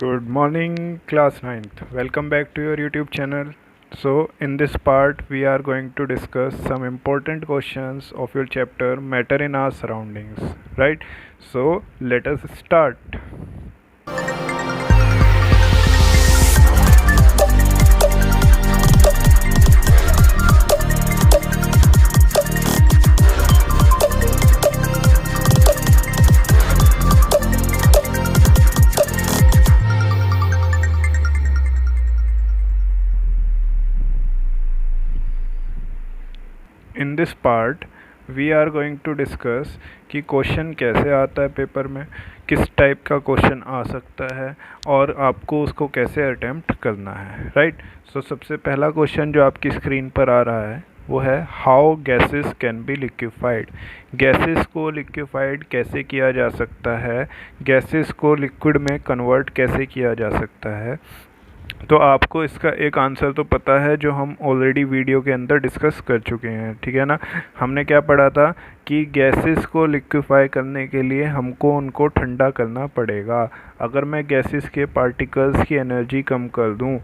Good morning, class ninth. Welcome back to your YouTube channel. So, in this part, we are going to discuss some important questions of your chapter Matter in Our Surroundings. Right? So, let us start. In this part we are going to discuss कि question कैसे आता है paper में, किस type का question आ सकता है और आपको उसको कैसे अटेम्प्ट करना है। राइट। सो सबसे पहला क्वेश्चन जो आपकी स्क्रीन पर आ रहा है वो है how gases can be liquefied. Gases को लिक्विफाइड कैसे किया जा सकता है, गैसेस को लिक्विड में कन्वर्ट कैसे किया जा सकता है। तो आपको इसका एक आंसर तो पता है जो हम ऑलरेडी वीडियो के अंदर डिस्कस कर चुके हैं, ठीक है ना। हमने क्या पढ़ा था कि गैसेस को लिक्विफाई करने के लिए हमको उनको ठंडा करना पड़ेगा। अगर मैं गैसेस के पार्टिकल्स की एनर्जी कम कर दूं,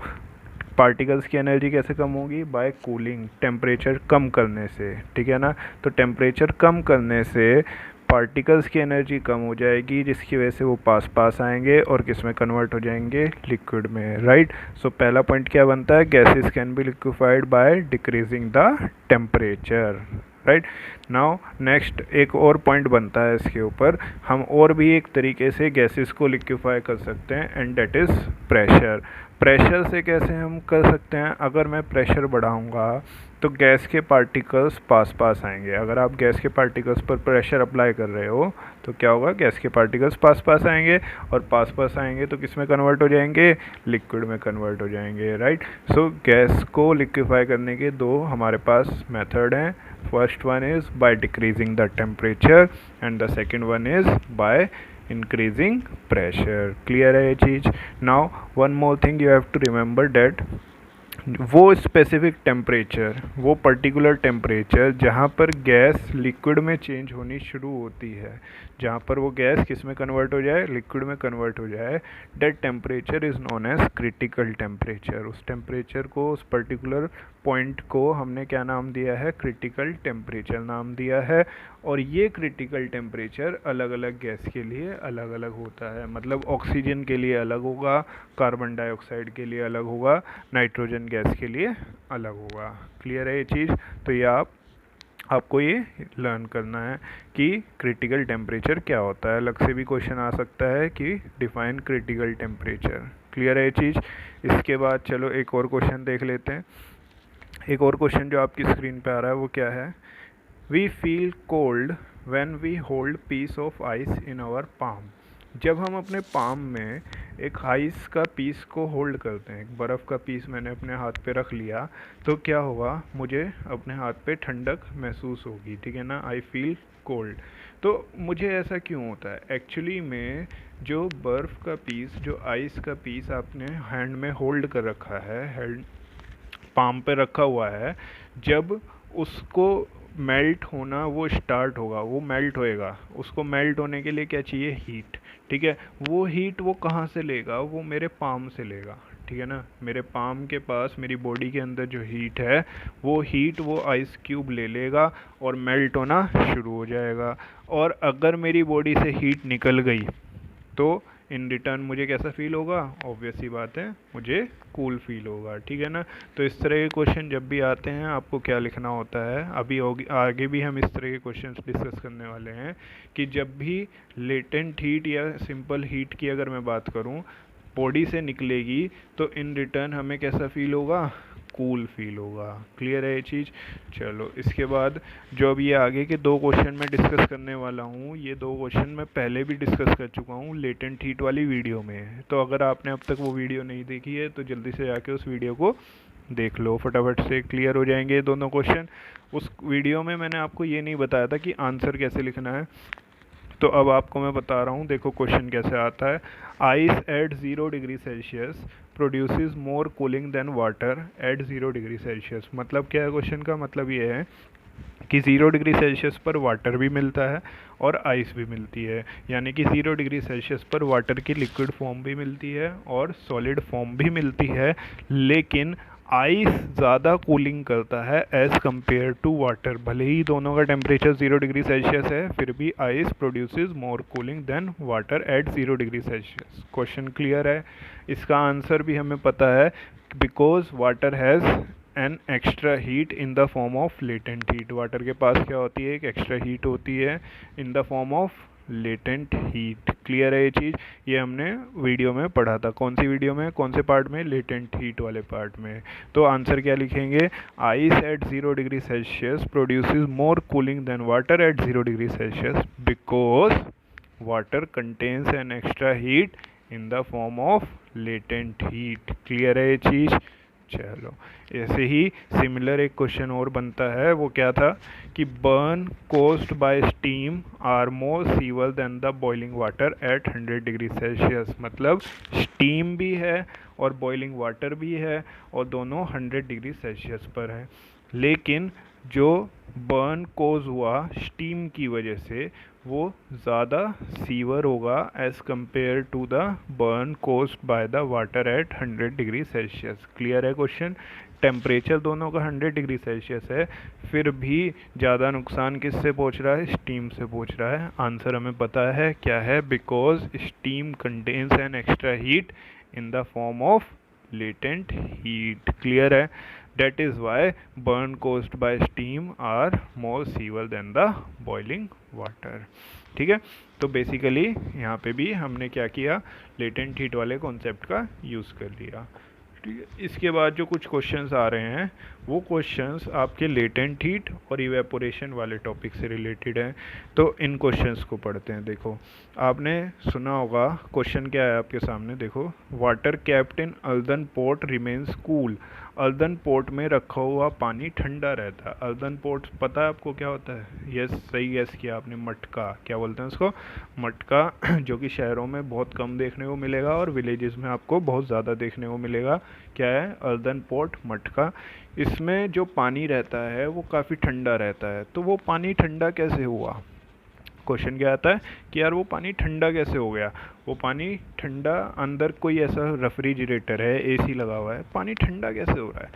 पार्टिकल्स की एनर्जी कैसे कम होगी? बाय कूलिंग, टेम्परेचर कम करने से, ठीक है ना। तो टेम्परेचर कम करने से पार्टिकल्स की एनर्जी कम हो जाएगी, जिसकी वजह से वो पास पास आएंगे और किस में कन्वर्ट हो जाएंगे? लिक्विड में। राइट। सो पहला पॉइंट क्या बनता है? Gases can be liquefied by decreasing the temperature. Right. Now next एक और पॉइंट बनता है इसके ऊपर, हम और भी एक तरीके से गैसेस को लिक्विफाई कर सकते हैं and that is pressure. Pressure से कैसे हम कर सकते हैं? अगर मैं प्रेशर बढ़ाऊंगा तो गैस के पार्टिकल्स पास पास आएंगे। अगर आप गैस के पार्टिकल्स पर प्रेशर अप्लाई कर रहे हो तो क्या होगा? गैस के पार्टिकल्स पास पास आएंगे और पास पास आएंगे तो किस में कन्वर्ट हो जाएंगे? लिक्विड में कन्वर्ट हो जाएंगे। राइट। सो गैस को लिक्विफाई करने के दो हमारे पास मेथड हैं। First one is by decreasing the temperature and the second one is by increasing pressure. Clear है ये चीज़? Now one more thing you have to remember that वो स्पेसिफिक टेम्परेचर, वो पर्टिकुलर टेम्परेचर जहाँ पर गैस लिक्विड में change होनी शुरू होती है, जहाँ पर वो गैस किस में कन्वर्ट हो जाए? लिक्विड में कन्वर्ट हो जाए, that temperature is known as critical temperature. उस टेम्परेचर को, उस पर्टिकुलर पॉइंट को हमने क्या नाम दिया है? क्रिटिकल टेम्परेचर नाम दिया है। और ये क्रिटिकल टेम्परेचर अलग अलग गैस के लिए अलग अलग होता है। मतलब ऑक्सीजन के लिए अलग होगा, कार्बन डाइऑक्साइड के लिए अलग होगा, नाइट्रोजन गैस के लिए अलग होगा। क्लियर है ये चीज़? तो ये आपको ये लर्न करना है कि क्रिटिकल टेम्परेचर क्या होता है। अलग से भी क्वेश्चन आ सकता है कि डिफाइन क्रिटिकल टेम्परेचर। क्लियर है ये चीज़? इसके बाद चलो एक और क्वेश्चन देख लेते हैं। एक और क्वेश्चन जो आपकी स्क्रीन पे आ रहा है वो क्या है? We feel cold when we hold piece of ice in our palm. जब हम अपने पाम में एक आइस का पीस को होल्ड करते हैं, एक बर्फ़ का पीस मैंने अपने हाथ पे रख लिया, तो क्या होगा? मुझे अपने हाथ पे ठंडक महसूस होगी, ठीक है ना। I feel cold. तो मुझे ऐसा क्यों होता है? एक्चुअली में जो बर्फ़ का पीस, जो आइस का पीस आपने हैंड में होल्ड कर रखा है, हैंड पाम पे रखा हुआ है, जब उसको मेल्ट होना वो स्टार्ट होगा, वो मेल्ट होएगा, उसको मेल्ट होने के लिए क्या चाहिए? हीट। ठीक है। वो हीट वो कहाँ से लेगा? वो मेरे पाम से लेगा, ठीक है ना। मेरे पाम के पास, मेरी बॉडी के अंदर जो हीट है, वो हीट वो आइस क्यूब ले लेगा और मेल्ट होना शुरू हो जाएगा। और अगर मेरी बॉडी से हीट निकल गई तो इन रिटर्न मुझे कैसा फील होगा? ऑब्वियस ही बात है, मुझे कूल फील होगा, ठीक है ना। तो इस तरह के क्वेश्चन जब भी आते हैं आपको क्या लिखना होता है? अभी आगे भी हम इस तरह के क्वेश्चन डिस्कस करने वाले हैं कि जब भी लेटेंट हीट या सिंपल हीट की अगर मैं बात करूं बॉडी से निकलेगी तो इन रिटर्न हमें कैसा फील होगा? कूल फील होगा। क्लियर है ये चीज़? चलो इसके बाद जो अब ये आगे के दो क्वेश्चन मैं डिस्कस करने वाला हूँ, ये दो क्वेश्चन मैं पहले भी डिस्कस कर चुका हूँ लेटेंट हीट वाली वीडियो में। तो अगर आपने अब तक वो वीडियो नहीं देखी है तो जल्दी से जाके उस वीडियो को देख लो, फटाफट से क्लियर हो जाएंगे ये दोनों क्वेश्चन। उस वीडियो में मैंने आपको ये नहीं बताया था कि आंसर कैसे लिखना है, तो अब आपको मैं बता रहा हूँ। देखो क्वेश्चन कैसे आता है। Ice at 0 degree Celsius produces more cooling than water at 0 degree Celsius. मतलब क्या है क्वेश्चन का? मतलब ये है कि 0 डिग्री सेल्सियस पर वाटर भी मिलता है और आइस भी मिलती है, यानी कि 0 डिग्री सेल्सियस पर वाटर की लिक्विड फॉर्म भी मिलती है और सॉलिड फॉर्म भी मिलती है, लेकिन आइस ज़्यादा कूलिंग करता है एज़ कम्पेयर टू वाटर। भले ही दोनों का टेम्परेचर 0 डिग्री सेल्सियस है, फिर भी ice produces more cooling than water at 0 degree Celsius. Question clear है? इसका आंसर भी हमें पता है, because water has an extra heat in the form of latent heat. Water के पास क्या होती है? एक एक्स्ट्रा हीट होती है इन the form of latent heat. Clear है ये चीज़? ये हमने वीडियो में पढ़ा था। कौन सी वीडियो में, कौन से पार्ट में? लेटेंट हीट वाले पार्ट में। तो आंसर क्या लिखेंगे? Ice at 0 degree Celsius produces more cooling than water at 0 degree Celsius because water contains an extra heat in the form of latent heat. Clear है ये चीज़? चलो, ऐसे ही सिमिलर एक क्वेश्चन और बनता है। वो क्या था कि burn caused by steam are more severe than the boiling water at 100 degree Celsius. मतलब स्टीम भी है और बॉइलिंग वाटर भी है और दोनों 100 डिग्री सेल्सियस पर है, लेकिन जो बर्न कोज हुआ स्टीम की वजह से वो ज़्यादा सीवर होगा as compared to the burn caused by the water at 100 degree Celsius. Clear है क्वेश्चन? टेम्परेचर दोनों का 100 डिग्री सेल्सियस है, फिर भी ज़्यादा नुकसान किससे पहुंच रहा है? स्टीम से पहुंच रहा है। आंसर हमें पता है क्या है? Because steam contains an extra heat in the form of latent heat। Clear है? that is why burn caused by steam are more severe than the boiling water। ठीक है, तो बेसिकली यहाँ पे भी हमने क्या किया? लेटेंट हीट वाले कॉन्सेप्ट का यूज़ कर लिया। ठीक है, इसके बाद जो कुछ क्वेश्चंस आ रहे हैं वो क्वेश्चंस आपके लेटेंट हीट और इवेपोरेशन वाले टॉपिक से रिलेटेड हैं। तो इन क्वेश्चंस को पढ़ते हैं। देखो, आपने सुना होगा, क्वेश्चन क्या है आपके सामने, देखो। Water kept in earthen pot remains cool. Earthen pot में रखा हुआ पानी ठंडा रहता है। अर्दन पॉट पता है आपको क्या होता है? यस, सही गैस किया आपने, मटका। क्या बोलते हैं उसको? मटका, जो कि शहरों में बहुत कम देखने को मिलेगा और विलेजेस में आपको बहुत ज़्यादा देखने को मिलेगा। क्या है? अर्दन पॉट, मटका। इसमें जो पानी रहता है वो काफ़ी ठंडा रहता है। तो वो पानी ठंडा कैसे हुआ? क्वेश्चन क्या आता है कि यार वो पानी ठंडा कैसे हो गया? वो पानी ठंडा, अंदर कोई ऐसा रेफ्रिजरेटर है, एसी लगा हुआ है, पानी ठंडा कैसे हो रहा है?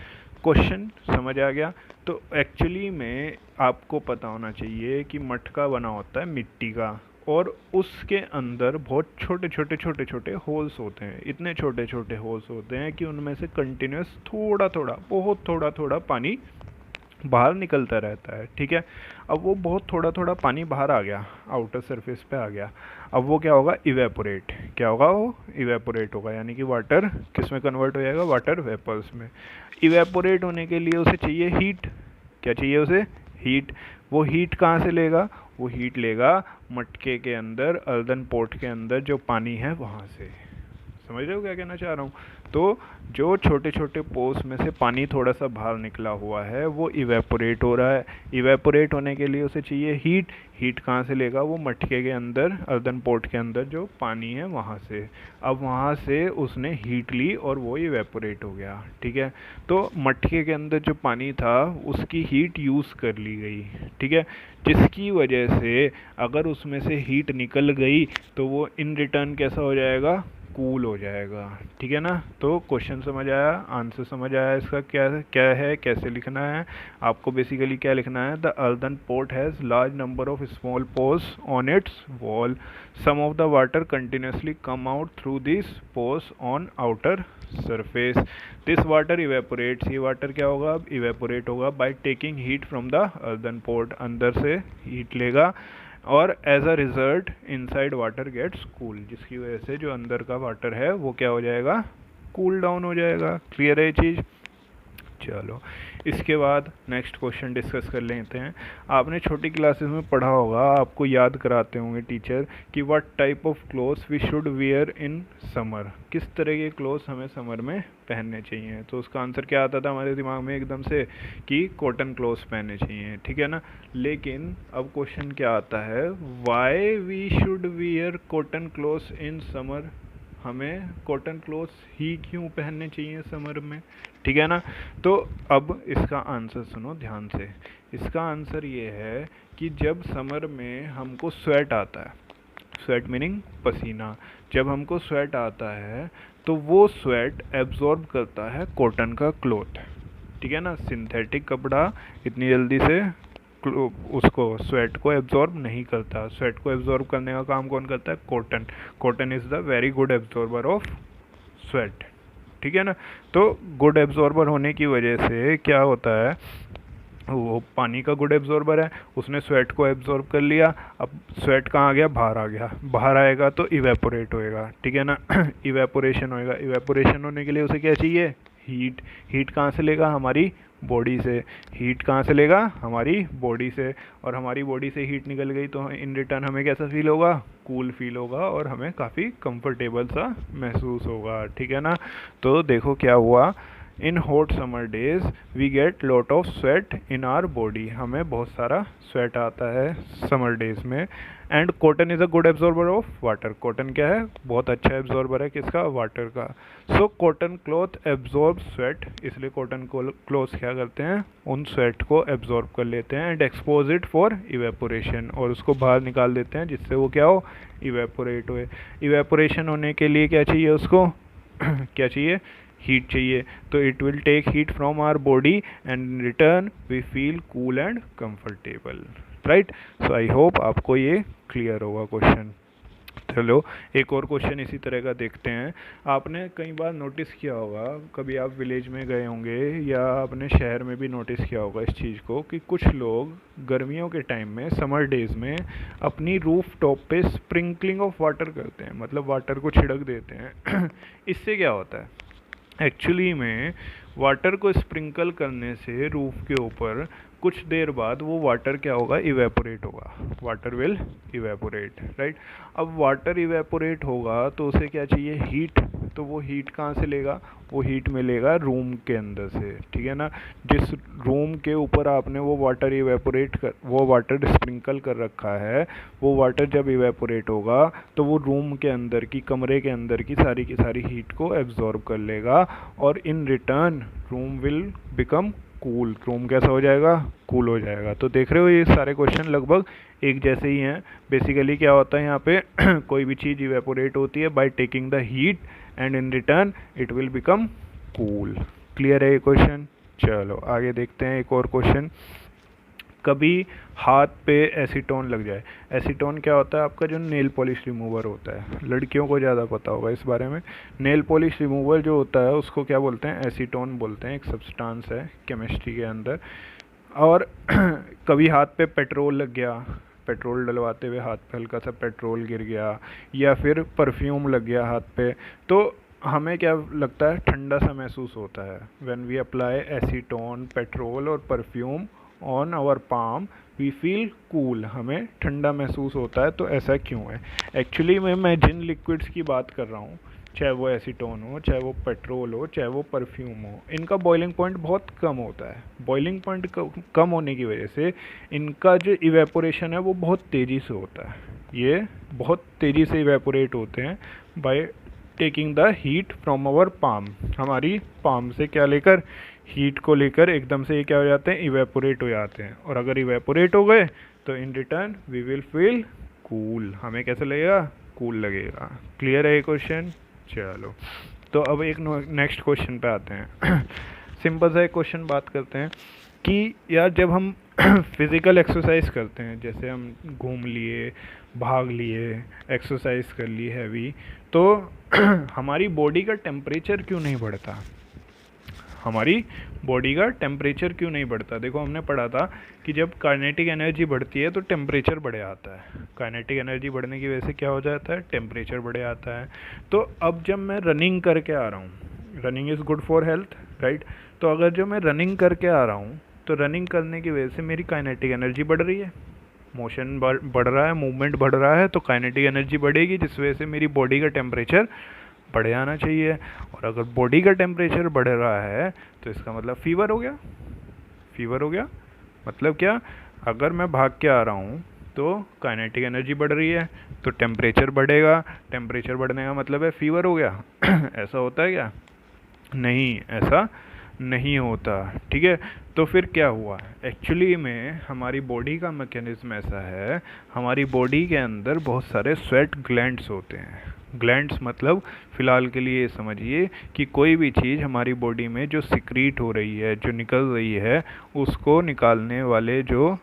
क्वेश्चन समझ आ गया? तो एक्चुअली में आपको पता होना चाहिए कि मटका बना होता है मिट्टी का, और उसके अंदर बहुत छोटे छोटे छोटे छोटे होल्स होते हैं। इतने छोटे छोटे होल्स होते हैं कि उनमें से कंटिन्यूस थोड़ा थोड़ा, बहुत थोड़ा थोड़ा पानी बाहर निकलता रहता है। ठीक है, अब वो बहुत थोड़ा थोड़ा पानी बाहर आ गया, आउटर सरफेस पे आ गया। अब वो क्या होगा? इवेपोरेट। क्या होगा? वो इवेपोरेट होगा, यानी कि वाटर किस में कन्वर्ट हो जाएगा? वाटर वेपर्स में। इवेपोरेट होने के लिए उसे चाहिए हीट। क्या चाहिए उसे? हीट। वो हीट कहाँ से लेगा? वो हीट लेगा मटके के अंदर, अर्दन पॉट के अंदर जो पानी है वहाँ से। समझ रहे हो क्या कहना चाह रहा हूँ? तो जो छोटे छोटे पोर्स में से पानी थोड़ा सा बाहर निकला हुआ है वो इवेपोरेट हो रहा है। इवेपोरेट होने के लिए उसे चाहिए हीट। हीट कहाँ से लेगा? वो मटके के अंदर, अर्दन पॉट के अंदर जो पानी है वहाँ से। अब वहाँ से उसने हीट ली और वो इवेपोरेट हो गया। ठीक है, तो मटके के अंदर जो पानी था उसकी हीट यूज़ कर ली गई। ठीक है, जिसकी वजह से अगर उसमें से हीट निकल गई तो वो इन रिटर्न कैसा हो जाएगा? कूल हो जाएगा। ठीक है ना? तो क्वेश्चन समझ आया, आंसर समझ आया इसका क्या क्या है, कैसे लिखना है। आपको बेसिकली क्या लिखना है? The earthen pot has large number of small pores on its wall. Some of the water continuously come out through this pores on outer surface. This water evaporates. ये वाटर क्या होगा? अब इवेपोरेट होगा by taking heat from the earthen pot. अंदर से heat लेगा और as a result inside water gets cool, जिसकी वजह से जो अंदर का वाटर है वो क्या हो जाएगा? कूल डाउन हो जाएगा। क्लियर है ये चीज़? चलो, इसके बाद नेक्स्ट क्वेश्चन डिस्कस कर लेते हैं। आपने छोटी क्लासेस में पढ़ा होगा, आपको याद कराते होंगे टीचर कि what type of clothes we should wear in summer. किस तरह के क्लोथ्स हमें समर में पहनने चाहिए? तो उसका आंसर क्या आता था हमारे दिमाग में एकदम से कि कॉटन क्लोथ्स पहनने चाहिए। ठीक है ना? लेकिन अब क्वेश्चन क्या आता है? Why we should wear cotton clothes in summer? हमें कॉटन क्लोथ्स ही क्यों पहनने चाहिए समर में, ठीक है ना। तो अब इसका आंसर सुनो ध्यान से। इसका आंसर ये है कि जब समर में हमको स्वेट आता है, स्वेट मीनिंग पसीना, जब हमको स्वेट आता है तो वो स्वेट एब्जॉर्ब करता है कॉटन का क्लॉथ, ठीक है ना। सिंथेटिक कपड़ा इतनी जल्दी से उसको स्वेट को एब्जॉर्ब नहीं करता। स्वेट को एब्जॉर्ब करने का काम कौन करता है, cotton. Cotton is the very good absorber of sweat, ठीक है ना। तो गुड एब्जॉर्बर होने की वजह से क्या होता है, वो पानी का गुड एब्जॉर्बर है, उसने स्वेट को एब्जॉर्ब कर लिया। अब स्वेट कहाँ आ गया, बाहर आ गया। बाहर आएगा तो इवेपोरेट होएगा, ठीक है ना। इवेपोरेशन होएगा। इवेपोरेशन होने के लिए उसे क्या चाहिए, हीट। हीट कहाँ से लेगा, हमारी बॉडी से। हीट कहाँ से लेगा, हमारी बॉडी से। और हमारी बॉडी से हीट निकल गई तो इन रिटर्न हमें कैसा फील होगा, कूल फील होगा और हमें काफ़ी कंफर्टेबल सा महसूस होगा, ठीक है ना। तो देखो क्या हुआ, in hot summer days we get lot of sweat in our body. हमें बहुत सारा स्वेट आता है समर डेज में। And cotton is a good absorber of water. Cotton क्या है, बहुत अच्छा एब्जॉर्बर है किसका, वाटर का। So cotton cloth absorb sweat, इसलिए कॉटन क्लॉथ्स क्या करते हैं, उन स्वेट को एब्जॉर्ब कर लेते हैं and expose it for evaporation, और उसको बाहर निकाल देते हैं जिससे वो क्या हो, इवेपोरेट हुए। इवेपोरेशन होने के लिए क्या चाहिए उसको क्या चाहिए, हीट चाहिए। तो it will take heat from our body and in return we feel cool and comfortable, right. So I hope आपको ये क्लियर होगा क्वेश्चन। चलो एक और क्वेश्चन इसी तरह का देखते हैं। आपने कई बार नोटिस किया होगा, कभी आप विलेज में गए होंगे या अपने शहर में भी नोटिस किया होगा इस चीज़ को, कि कुछ लोग गर्मियों के टाइम में, समर डेज़ में, अपनी रूफ टॉप पे स्प्रिंकलिंग ऑफ वाटर करते हैं, मतलब वाटर को छिड़क देते हैं। इससे क्या होता है, एक्चुअली में वाटर को स्प्रिंकल करने से रूफ के ऊपर कुछ देर बाद वो वाटर क्या होगा, इवेपोरेट होगा। Water will evaporate, right. अब वाटर इवेपोरेट होगा तो उसे क्या चाहिए, हीट। तो वो हीट कहाँ से लेगा, वो हीट मिलेगा रूम के अंदर से, ठीक है ना। जिस रूम के ऊपर आपने वो वाटर इवेपोरेट कर, वो वाटर स्प्रिंकल कर रखा है, वो वाटर जब इवेपोरेट होगा तो वो रूम के अंदर की, कमरे के अंदर की सारी हीट को एब्जॉर्ब कर लेगा और in return room will become cool. Room कैसा हो जाएगा, कूल हो जाएगा। तो देख रहे हो ये सारे क्वेश्चन लगभग एक जैसे ही हैं। बेसिकली क्या होता है यहाँ पे कोई भी चीज़ इवेपोरेट होती है bye taking the heat and in return it will become cool. Clear है ये क्वेश्चन। चलो आगे देखते हैं एक और क्वेश्चन। कभी हाथ पे एसीटोन लग जाए। एसीटोन क्या होता है, आपका जो नेल पॉलिश रिमूवर होता है, लड़कियों को ज़्यादा पता होगा इस बारे में। नेल पॉलिश रिमूवर जो होता है उसको क्या बोलते हैं, एसीटोन बोलते हैं। एक सब्सटेंस है केमिस्ट्री के अंदर। और कभी हाथ पे पेट्रोल लग गया, पेट्रोल डलवाते हुए हाथ पे हल्का सा पेट्रोल गिर गया, या फिर परफ्यूम लग गया हाथ पे, तो हमें क्या लगता है, ठंडा सा महसूस होता है। When we apply acetone, petrol और perfume on our palm we feel cool, हमें ठंडा महसूस होता है। तो ऐसा क्यों है, एक्चुअली में मैं जिन लिक्विड्स की बात कर रहा हूँ, चाहे वो एसीटोन हो, चाहे वो पेट्रोल हो, चाहे वो परफ्यूम हो, इनका बॉइलिंग पॉइंट बहुत कम होता है। बॉइलिंग पॉइंट कम होने की वजह से इनका जो इवेपोरेशन है वो बहुत तेज़ी से होता है। ये बहुत तेज़ी से इवेपोरेट होते हैं by taking the heat from our palm. हमारी पाम से क्या लेकर, हीट को लेकर एकदम से ये क्या हो जाते हैं, इवेपोरेट हो जाते हैं। और अगर इवेपोरेट हो गए तो in return we will feel cool, हमें कैसा लगेगा, कूल लगेगा। क्लियर है ये क्वेश्चन। चलो तो अब एक नेक्स्ट क्वेश्चन पे आते हैं। सिंपल सा एक क्वेश्चन बात करते हैं कि यार जब हम फिज़िकल एक्सरसाइज करते हैं, जैसे हम घूम लिए, भाग लिए, एक्सरसाइज कर ली हैवी, तो हमारी बॉडी का टेम्परेचर क्यों नहीं बढ़ता, हमारी बॉडी का टेम्परेचर क्यों नहीं बढ़ता। देखो हमने पढ़ा था कि जब काइनेटिक एनर्जी बढ़ती है तो टेम्परेचर बढ़े आता है। काइनेटिक एनर्जी बढ़ने की वजह से क्या हो जाता है, टेम्परेचर बढ़े आता है। तो अब जब मैं रनिंग करके आ रहा हूँ, running is good for health, right. तो अगर जब मैं रनिंग करके आ रहा हूँ तो रनिंग करने की वजह से मेरी काइनेटिक एनर्जी बढ़ रही है, मोशन बढ़ रहा है, मूवमेंट बढ़ रहा है, तो काइनेटिक एनर्जी बढ़ेगी, जिस वजह से मेरी बॉडी का टेम्परेचर बढ़ जाना चाहिए। और अगर बॉडी का टेम्परेचर बढ़ रहा है तो इसका मतलब फीवर हो गया। फीवर हो गया मतलब क्या, अगर मैं भाग के आ रहा हूँ तो तो काइनेटिक एनर्जी बढ़ रही है, तो टेम्परेचर बढ़ेगा। टेम्परेचर बढ़ने का मतलब है फीवर हो गया। ऐसा होता है क्या? नहीं, ऐसा नहीं होता। ठीक है, तो फिर क्या हुआ? एक्चुअली में हमारी बॉडी का मैकेनिज्म ऐसा है, हमारी बॉडी के अंदर बहुत सारे स्वेट ग्लैंड्स होते हैं। ग्लैंड्स मतलब फ़िलहाल के लिए समझिए कि कोई भी चीज़ हमारी बॉडी में जो सिक्रीट हो रही है, जो निकल रही है, उसको निकालने वाले जो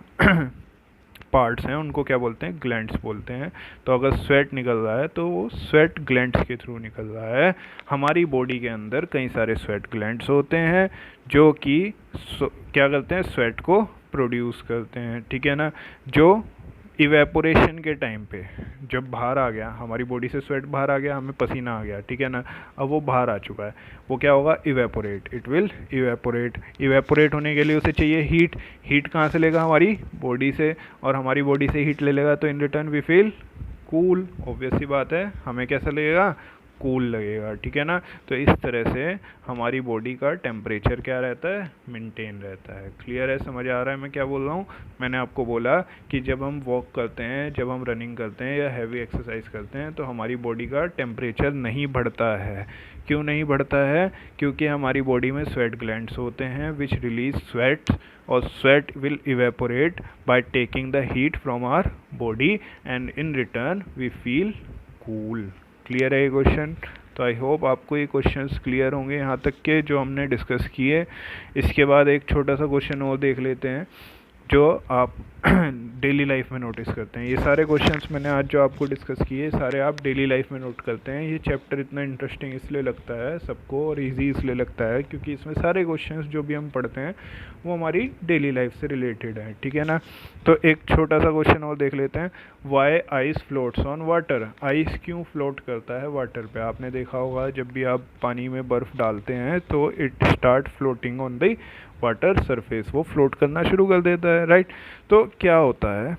पार्ट्स हैं उनको क्या बोलते हैं? ग्लैंड्स बोलते हैं। तो अगर स्वेट निकल रहा है तो वो स्वेट ग्लैंड्स के थ्रू निकल रहा है। हमारी बॉडी के अंदर कई सारे स्वेट ग्लैंड्स होते हैं जो कि क्या करते हैं? स्वेट को प्रोड्यूस करते हैं। ठीक है ना? जो इवेपोरेशन के टाइम पे जब बाहर आ गया, हमारी बॉडी से स्वेट बाहर आ गया, हमें पसीना आ गया, ठीक है ना, अब वो बाहर आ चुका है, वो क्या होगा? Evaporate, it will evaporate. Evaporate होने के लिए उसे चाहिए हीट। हीट कहाँ से लेगा? हमारी बॉडी से, और हमारी बॉडी से हीट ले लेगा तो in return we feel cool. Obvious सी बात है, हमें कैसा लगेगा? कूल लगेगा। ठीक है ना? तो इस तरह से हमारी बॉडी का टेम्परेचर क्या रहता है? मेंटेन रहता है। क्लियर है? समझ आ रहा है मैं क्या बोल रहा हूँ? मैंने आपको बोला कि जब हम वॉक करते हैं, जब हम रनिंग करते हैं या हैवी एक्सरसाइज करते हैं तो हमारी बॉडी का टेम्परेचर नहीं बढ़ता है। क्यों नहीं बढ़ता है? क्योंकि हमारी बॉडी में स्वेट ग्लैंड्स होते हैं विच रिलीज स्वेट, और sweat will evaporate by taking the heat from our body and in return we feel cool. Clear है ये क्वेश्चन? तो आई होप आपको ये क्वेश्चंस क्लियर होंगे यहाँ तक के जो हमने डिस्कस किए। इसके बाद एक छोटा सा क्वेश्चन और देख लेते हैं जो आप डेली लाइफ में नोटिस करते हैं। ये सारे क्वेश्चंस मैंने आज जो आपको डिस्कस किए सारे आप डेली लाइफ में नोट करते हैं। ये चैप्टर इतना इंटरेस्टिंग इसलिए लगता है सबको और इजी इसलिए लगता है क्योंकि इसमें सारे क्वेश्चंस जो भी हम पढ़ते हैं वो हमारी डेली लाइफ से रिलेटेड है। ठीक है ना? तो एक छोटा सा क्वेश्चन और देख लेते हैं। Why ice floats on water? Ice क्यों फ्लोट करता है वाटर पे? आपने देखा होगा जब भी आप पानी में बर्फ़ डालते हैं तो it start floating on the water surface, वो फ्लोट करना शुरू कर देता है, राइट? तो क्या होता है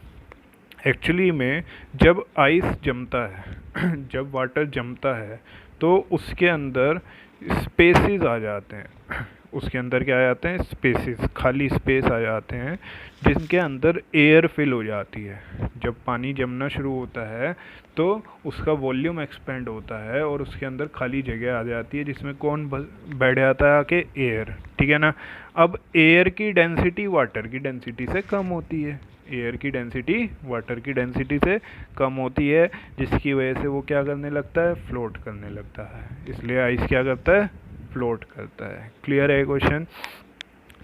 एक्चुअली में जब आइस जमता है जब वाटर जमता है तो उसके अंदर स्पेसेस आ जाते हैं। उसके अंदर क्या आ जाते हैं? स्पेसेस, खाली स्पेस आ जाते हैं जिनके अंदर एयर फिल हो जाती है। जब पानी जमना शुरू होता है तो उसका वॉल्यूम एक्सपेंड होता है और उसके अंदर खाली जगह आ जाती है जिसमें कौन बैठ जाता है? आके एयर। ठीक है ना? अब एयर की डेंसिटी वाटर की डेंसिटी से कम होती है। एयर की डेंसिटी वाटर की डेंसिटी से कम होती है जिसकी वजह से वो क्या करने लगता है? फ्लोट करने लगता है। इसलिए आइस क्या करता है? फ्लोट करता है। क्लियर है क्वेश्चन?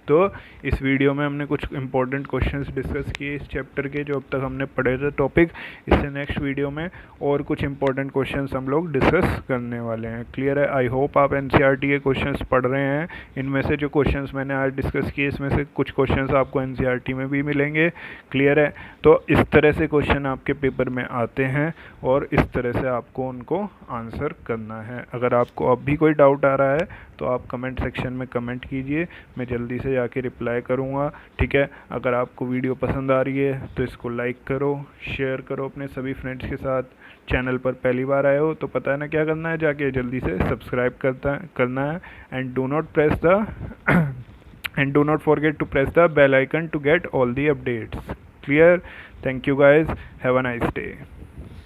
तो इस वीडियो में हमने कुछ इंपॉर्टेंट क्वेश्चंस डिस्कस किए इस चैप्टर के जो अब तक हमने पढ़े थे टॉपिक। इससे नेक्स्ट वीडियो में और कुछ इंपॉर्टेंट क्वेश्चंस हम लोग डिस्कस करने वाले हैं। क्लियर है? आई होप आप एनसीईआरटी के क्वेश्चंस पढ़ रहे हैं। इनमें से जो क्वेश्चंस मैंने आज डिस्कस किए इसमें से कुछ क्वेश्चंस आपको एनसीईआरटी में भी मिलेंगे। क्लियर है? तो इस तरह से क्वेश्चन आपके पेपर में आते हैं और इस तरह से आपको उनको आंसर करना है। अगर आपको अब भी कोई डाउट आ रहा है तो आप कमेंट सेक्शन में कमेंट कीजिए, मैं जल्दी से जाके रिप्लाई करूँगा। ठीक है? अगर आपको वीडियो पसंद आ रही है तो इसको लाइक करो, शेयर करो अपने सभी फ्रेंड्स के साथ। चैनल पर पहली बार आए हो तो पता है ना क्या करना है? जाके जल्दी से सब्सक्राइब करना है and do not forget to press the bell icon to get all the updates. Clear? Thank you guys, have a nice day.